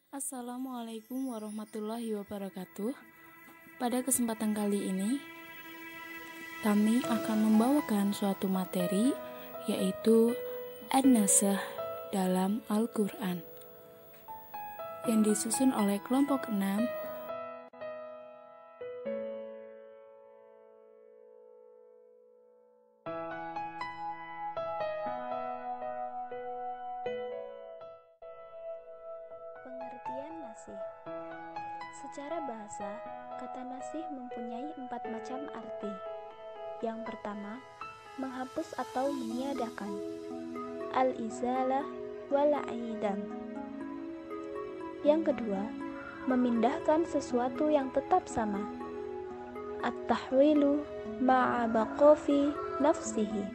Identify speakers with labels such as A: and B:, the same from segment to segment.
A: Assalamualaikum warahmatullahi wabarakatuh. Pada kesempatan kali ini, kami akan membawakan suatu materi, yaitu An-Nasakh dalam Al-Quran, yang disusun oleh kelompok 6.
B: Pengertian nasih. Secara bahasa, kata nasih mempunyai 4 macam arti. Yang pertama, menghapus atau meniadakan. Al-izalah wal-i'dam. Yang kedua, memindahkan sesuatu yang tetap sama. At-tahwilu ma'a baqafi nafsihi.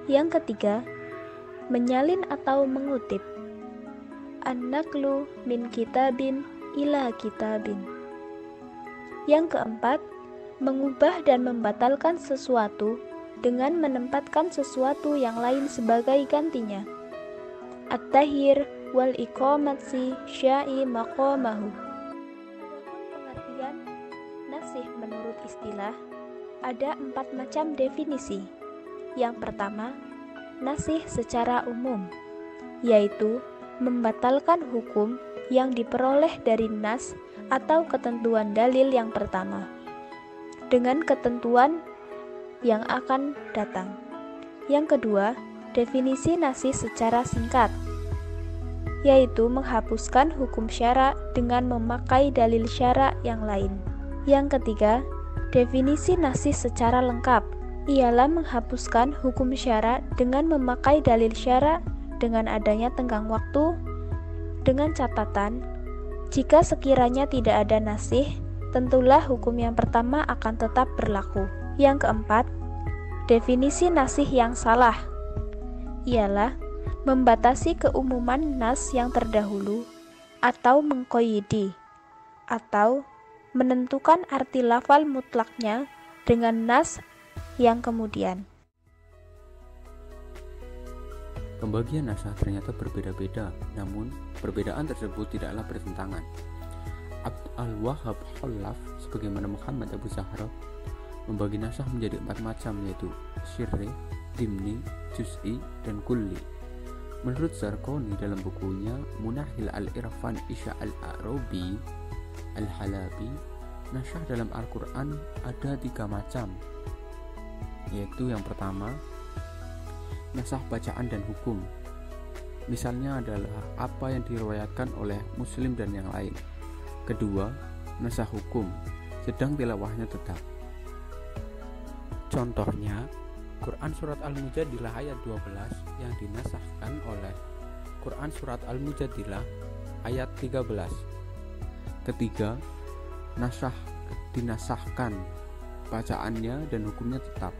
B: Yang ketiga, menyalin atau mengutip. An-naqlu min kitabin ila kitabin. Yang keempat, mengubah dan membatalkan sesuatu dengan menempatkan sesuatu yang lain sebagai gantinya. At-tahhir wal iqamati sya'i maqamahu. Adapun pengertian nasih menurut istilah, ada 4 macam definisi. Yang pertama, nasih secara umum, yaitu membatalkan hukum yang diperoleh dari nas atau ketentuan dalil yang pertama dengan ketentuan yang akan datang. Yang kedua, definisi nasih secara singkat, yaitu menghapuskan hukum syara dengan memakai dalil syara yang lain. Yang ketiga, definisi nasih secara lengkap, ialah menghapuskan hukum syara dengan memakai dalil syara dengan adanya tenggang waktu, dengan catatan, jika sekiranya tidak ada nasih, tentulah hukum yang pertama akan tetap berlaku. Yang keempat, definisi nasih yang salah, ialah membatasi keumuman nas yang terdahulu, atau mengqayyidi, atau menentukan arti lafal mutlaknya dengan nas yang kemudian.
C: Pembagian nasakh ternyata berbeda-beda, namun perbedaan tersebut tidaklah bertentangan. Abd al-Wahhab Khalaf, sebagaimana Muhammad Abu Zahra, membagi nasakh menjadi 4 macam, yaitu syirri, dimni, juz'i, dan kulli. Menurut Zarqani dalam bukunya Munahil al-Irfan Isya al-Arabi al-Halabi, nasakh dalam Al-Quran ada 3 macam, yaitu yang pertama, nasakh bacaan dan hukum. Misalnya adalah apa yang diriwayatkan oleh Muslim dan yang lain. Kedua, nasakh hukum, sedang tilawahnya tetap. Contohnya, Quran Surat Al-Mujadilah ayat 12 yang dinasakhkan oleh Quran Surat Al-Mujadilah ayat 13. Ketiga, nasakh dinasahkan, bacaannya dan hukumnya tetap.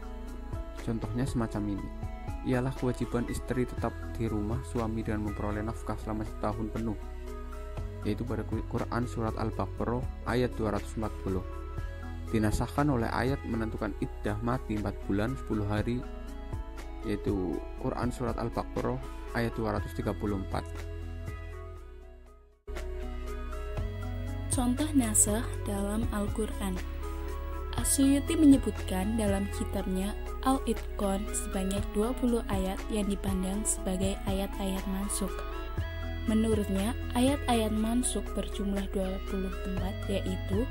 C: Contohnya semacam ini, ialah kewajiban istri tetap di rumah suami dengan memperoleh nafkah selama 1 tahun penuh, yaitu pada Quran Surat Al-Baqarah ayat 240. Dinasahkan oleh ayat menentukan iddah mati 4 bulan 10 hari, yaitu Quran Surat Al-Baqarah ayat 234.
A: Contoh nasakh dalam Al-Quran. As-Suyuti menyebutkan dalam kitabnya Al-Itqan sebanyak 20 ayat yang dipandang sebagai ayat-ayat mansukh. Menurutnya, ayat-ayat mansukh berjumlah 20 tempat, yaitu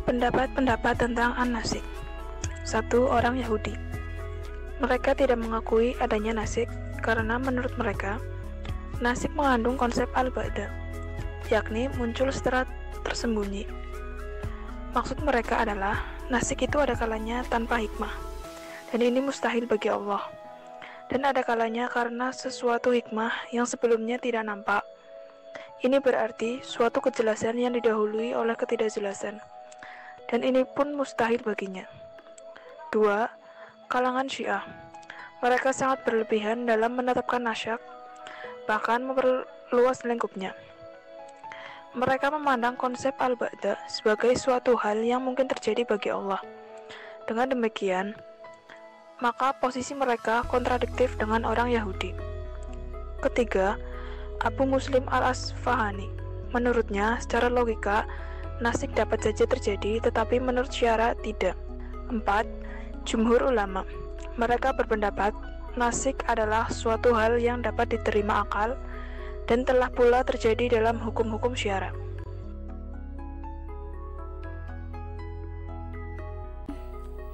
D: pendapat-pendapat tentang an-nasikh. 1. Orang Yahudi. Mereka tidak mengakui adanya nasikh karena menurut mereka, nasikh mengandung konsep al-ba'da, yakni muncul secara tersembunyi. Maksud mereka adalah nasikh itu ada kalanya tanpa hikmah, dan ini mustahil bagi Allah. Dan ada kalanya karena sesuatu hikmah yang sebelumnya tidak nampak. Ini berarti suatu kejelasan yang didahului oleh ketidakjelasan, dan ini pun mustahil baginya. 2. Kalangan Syiah. Mereka sangat berlebihan dalam menetapkan nasakh, bahkan memperluas lingkupnya. Mereka memandang konsep al-ba'da sebagai suatu hal yang mungkin terjadi bagi Allah, Dengan demikian, maka posisi mereka kontradiktif dengan orang Yahudi. Ketiga, Abu Muslim al-Asfahani. Menurutnya, secara logika, nasik dapat saja terjadi, tetapi menurut syara tidak. 4. Jumhur ulama. Mereka berpendapat, nasik adalah suatu hal yang dapat diterima akal, dan telah pula terjadi dalam hukum-hukum syara.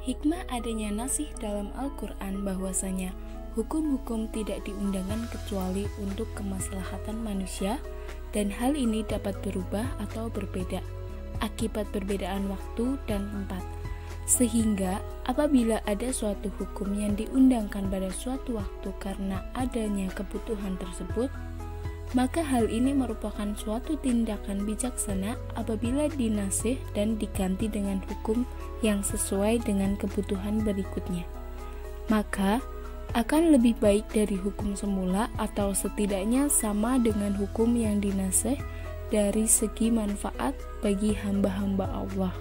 A: Hikmah adanya nasih dalam Al-Quran bahwasanya hukum-hukum tidak diundangkan kecuali untuk kemaslahatan manusia, dan hal ini dapat berubah atau berbeda akibat perbedaan waktu dan tempat. Sehingga apabila ada suatu hukum yang diundangkan pada suatu waktu karena adanya kebutuhan tersebut, maka hal ini merupakan suatu tindakan bijaksana apabila dinasih dan diganti dengan hukum yang sesuai dengan kebutuhan berikutnya. Maka akan lebih baik dari hukum semula atau setidaknya sama dengan hukum yang dinasih dari segi manfaat bagi hamba-hamba Allah.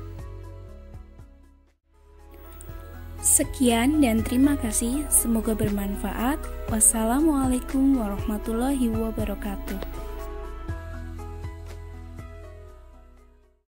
A: Sekian dan terima kasih, semoga bermanfaat. Wassalamualaikum warahmatullahi wabarakatuh.